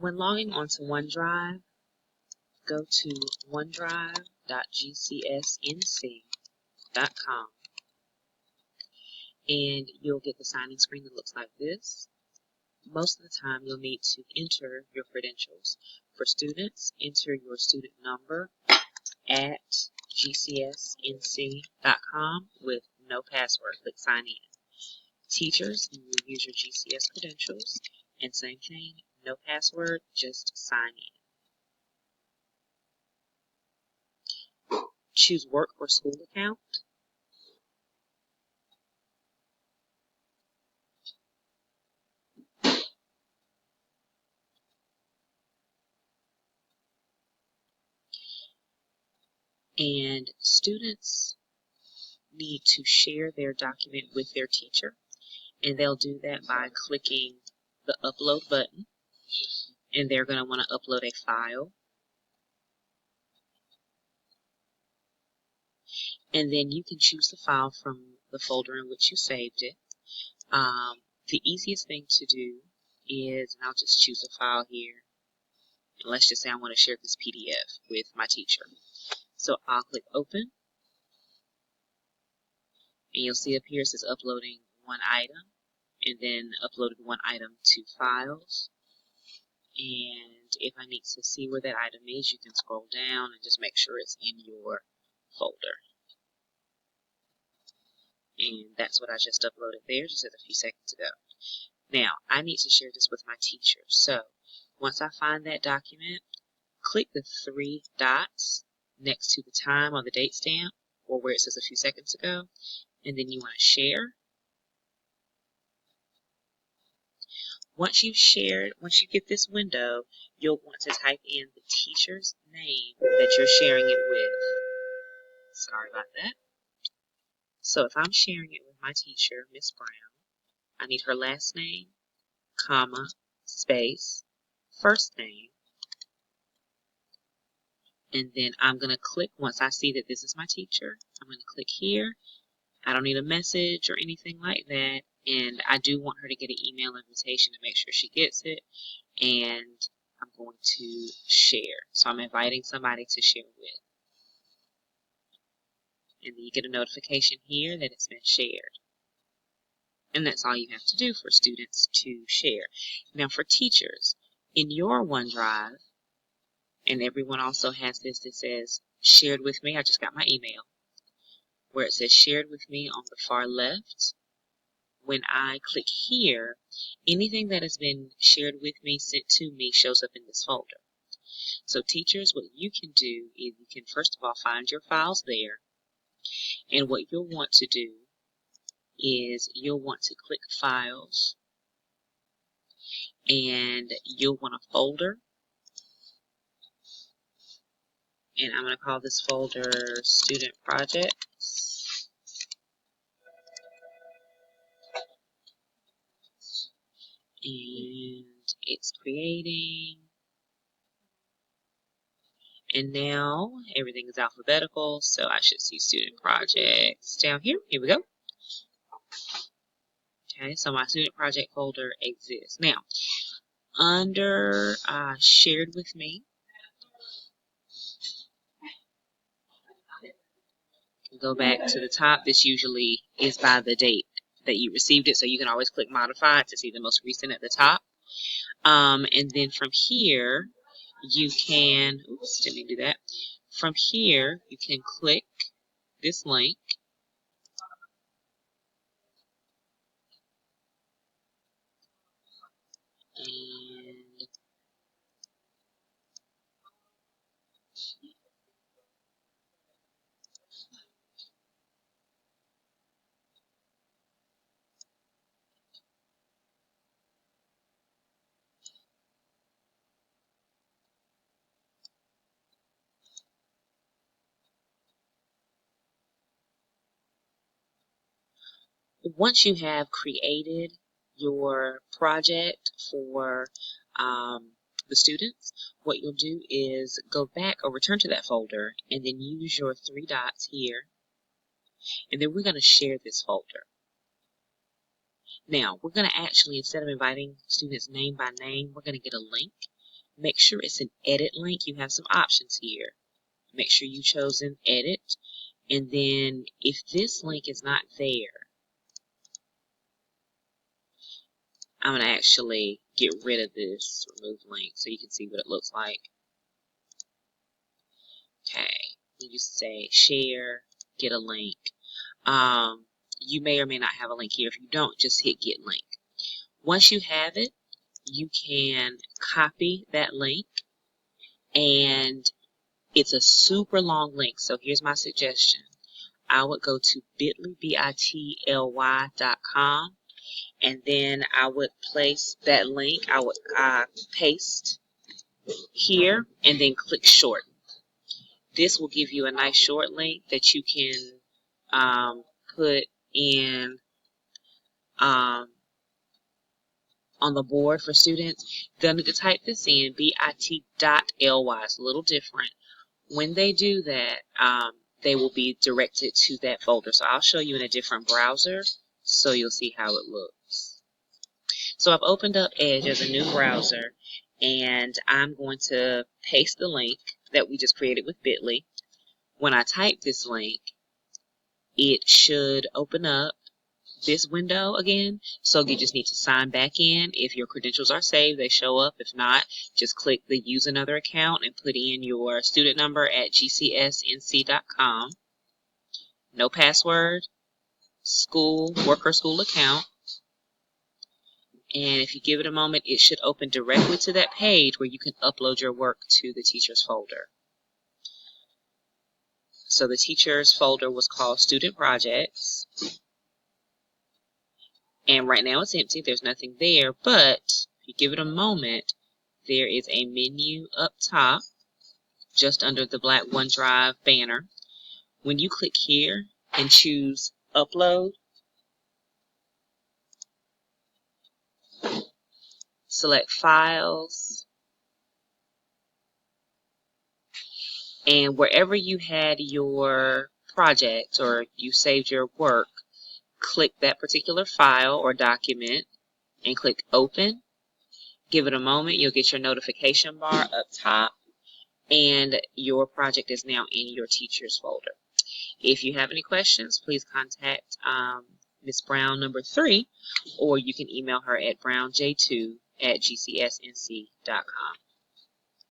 When logging onto OneDrive, go to onedrive.gcsnc.com and you'll get the signing screen that looks like this. Most of the time you'll need to enter your credentials. For students, enter your student number at gcsnc.com with no password. Click sign in. Teachers, you will use your GCS credentials, and same thing, no password, just sign in. Choose work or school account. And students need to share their document with their teacher, and they'll do that by clicking the upload button, and they're going to want to upload a file. And then you can choose the file from the folder in which you saved it. The easiest thing to do is, and I'll just choose a file here, and let's just say I want to share this PDF with my teacher. So I'll click open, and you'll see up here it says uploading one item, and then uploaded one item to files. And if I need to see where that item is, you can scroll down and just make sure it's in your folder. And that's what I just uploaded there just a few seconds ago. Now, I need to share this with my teacher. So once I find that document, click the three dots next to the time or the date stamp, or where it says a few seconds ago, and then you want to share. Once you've shared, once you get this window, you'll want to type in the teacher's name that you're sharing it with. Sorry about that. So if I'm sharing it with my teacher, Miss Brown, I need her last name, comma, space, first name, and then I'm going to click, once I see that this is my teacher, I'm going to click here. I don't need a message or anything like that, and I do want her to get an email invitation to make sure she gets it, and I'm going to share. So I'm inviting somebody to share with. And then you get a notification here that it's been shared. And that's all you have to do for students to share. Now for teachers, in your OneDrive, and everyone also has this that says shared with me. I just got my email where it says shared with me on the far left. When I click here, anything that has been shared with me, sent to me, shows up in this folder. So teachers, what you can do is you can first of all find your files there, and what you'll want to do is you'll want to click files, and you'll want a folder, and I'm going to call this folder student projects. And it's creating, and now everything is alphabetical, so I should see student projects down here. Here we go. Okay, so my student project folder exists. Now, under shared with me, go back to the top. This usually is by the date that you received it, so you can always click modify to see the most recent at the top. And then from here, you can, oops, didn't mean to do that. From here, you can click this link. And once you have created your project for the students, what you'll do is go back or return to that folder and then use your three dots here, and then we're going to share this folder. Now, we're going to actually, instead of inviting students name by name, we're going to get a link, make sure it's an edit link. You have some options here. Make sure you chosen edit. And then if this link is not there, I'm going to actually get rid of this remove link so you can see what it looks like. Okay, you say share, get a link. You may or may not have a link here. If you don't, just hit get link. Once you have it, you can copy that link, and it's a super long link. So here's my suggestion. I would go to bit.ly.com, and then I would place that link. I would paste here and then click shorten. This will give you a nice short link that you can put in on the board for students. They'll need to type this in, bit.ly. It's a little different. When they do that, they will be directed to that folder. So I'll show you in a different browser so you'll see how it looks. So I've opened up Edge as a new browser, and I'm going to paste the link that we just created with Bitly. When I type this link, it should open up this window again. So you just need to sign back in. If your credentials are saved, they show up. If not, just click the use another account and put in your student number at gcsnc.com. No password, school, work or school account. And if you give it a moment, it should open directly to that page where you can upload your work to the teacher's folder. So the teacher's folder was called Student Projects. And right now it's empty. There's nothing there. But if you give it a moment, there is a menu up top just under the black OneDrive banner. When you click here and choose Upload, select Files, and wherever you had your project or you saved your work, click that particular file or document and click Open. Give it a moment. You'll get your notification bar up top, and your project is now in your teacher's folder. If you have any questions, please contact Ms. Brown number 3, or you can email her at brownj2@gcsnc.com.